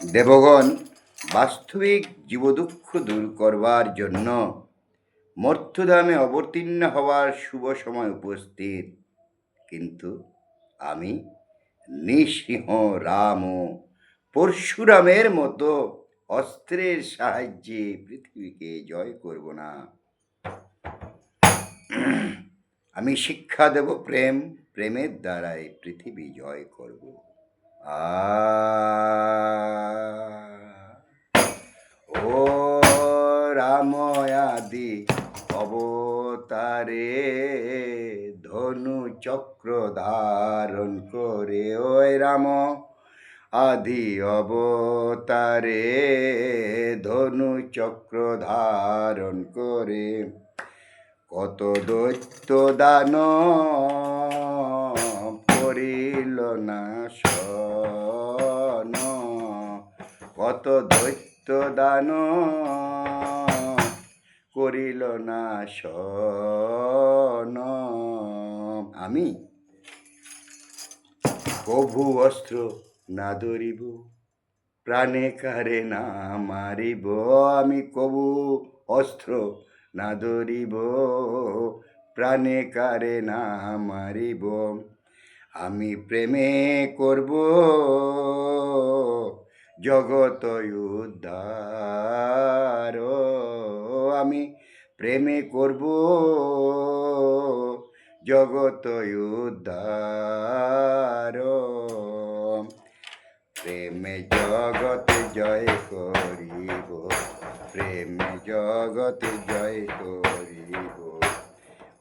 দেবগণ বাস্তবিক জীবদুঃখ দূর করবার জন্য মর্ত্যধামে অবতীর্ণ হওয়ার শুভ সময় উপস্থিত, কিন্তু আমি নৃসিংহ রাম ও পরশুরামের মতো অস্ত্রের সাহায্যে পৃথিবীকে জয় করব না। আমি শিক্ষা দেব প্রেম, প্রেমের দ্বারাই পৃথিবী জয় করব। ও রাম আদি অবতারে ধনু চক্র ধারণ করে, ওই রাম আদি অবতারে ধনু চক্র ধারণ করে কত দৈত্য দান করিল নাশন, কত দৈত্য দান করিল নাশন। আমি কভু অস্ত্র না ধরিব, প্রাণে কারে না মারিব। আমি কভু অস্ত্র না ধরিব, প্রাণে কারে না মারিব। আমি প্রেমে করব জগত উদ্ধার, আমি প্রেমে করব জগত উদ্ধার। প্রেমে জগতে জয় করিব, প্রেমে জগতে জয় করিব।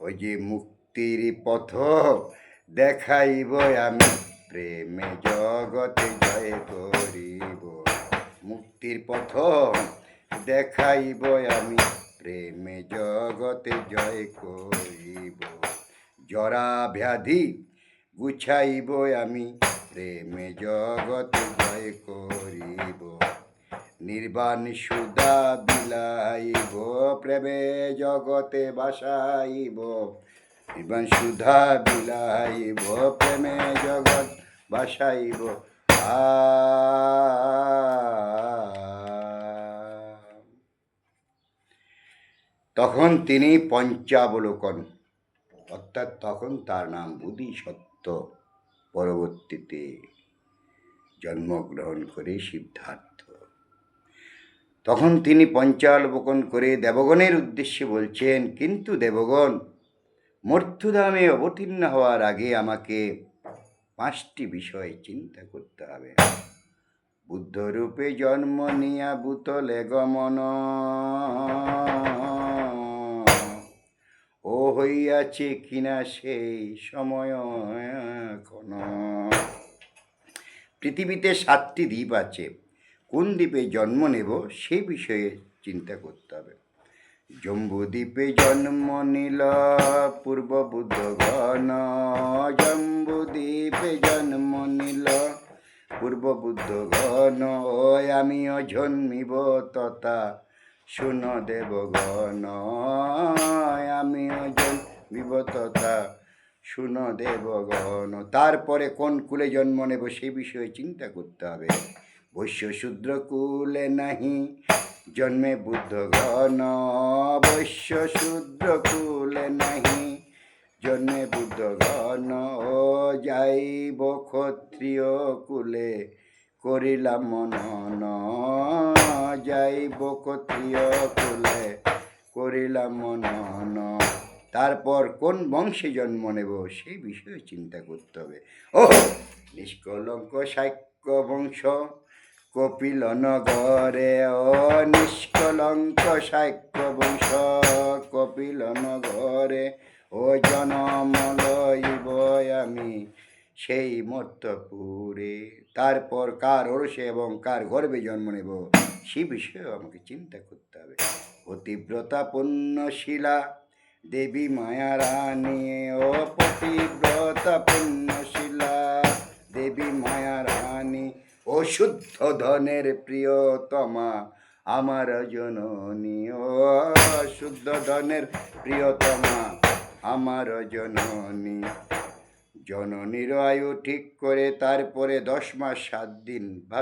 ওই যে মুক্তির পথ দেখাইব আমি, প্রেমে জগতে জয় করিব। মুক্তির পথ দেখাইব আমি, প্রেমে জগতে জয় করিব। জরা ব্যাধি গুছাইব আমি, প্রেমে জগতে জয় করিব। নির্বাণ সুধা বিলাইব, প্রেমে জগতে বাসাইব। নির্বাণ সুধা বিলাইব, প্রেমে জগৎ বাসাইব। তখন তিনি পঞ্চাবলোকন, অর্থাৎ তখন তার নাম বোধিসত্ত্ব, পরবর্তীতে জন্মগ্রহণ করে সিদ্ধার্থ। তখন তিনি পঞ্চাবলোকন করে দেবগণের উদ্দেশ্যে বলছেন, কিন্তু দেবগণ, মর্ত্যধামে অবতীর্ণ হওয়ার আগে আমাকে 5টি বিষয় চিন্তা করতে হবে। বুদ্ধরূপে জন্ম নিয়া ভূতলে গমন, ও হইয়াছে কিনা সেই সময় এখন। পৃথিবীতে 7টি দ্বীপ আছে, কোন দ্বীপে জন্ম নেব সেই বিষয়ে চিন্তা করতে হবে। জম্বুদ্বীপে জন্ম নিল পূর্ব বুদ্ধগণ, জম্বুদ্বীপে জন্ম নিল পূর্ব বুদ্ধগণ। ওই আমিও জন্মিব তথা শুন দেবগণ, আমিও জন্মিব তথা শুন দেবগণ। তারপরে কোন কুলে জন্ম নেব সেই বিষয়ে চিন্তা করতে হবে। বৈশ্য শূদ্র কুলে নাহি জন্মে বুদ্ধগণ, বৈশ্য শূদ্র কুলে নাহি জন্মে বুদ্ধগণ। ও যাইব ক্ষত্রিয় কুলে করিলাম মনন, যাইব ক্ষত্রিয় কুলে করিলাম মনন। তারপর কোন বংশে জন্ম নেব সেই বিষয়ে চিন্তা করতে হবে। ও নিষ্কলঙ্ক শাক্য বংশ কপিল নগরে, ও নিষ্কলঙ্ক শাক্য বংশ কপিল নগরে। ও জনম লইব আমি সেই মর্তপুরে। তারপর কার ওরসে এবং কার গর্ভে জন্ম নেব সেই বিষয়েও আমাকে চিন্তা করতে হবে। পতিব্রতা পুণ্যশীলা দেবী মায়া রানী, ও পতিব্রতা পুণ্যশীলা দেবী মায়া রানী। ও শুদ্ধ ধনের প্রিয়তমা আমার জননী, ও শুদ্ধ ধনের প্রিয়তমা আমার জননী। জননীর আয়ু ঠিক করে তারপরে 10 মাস 7 দিন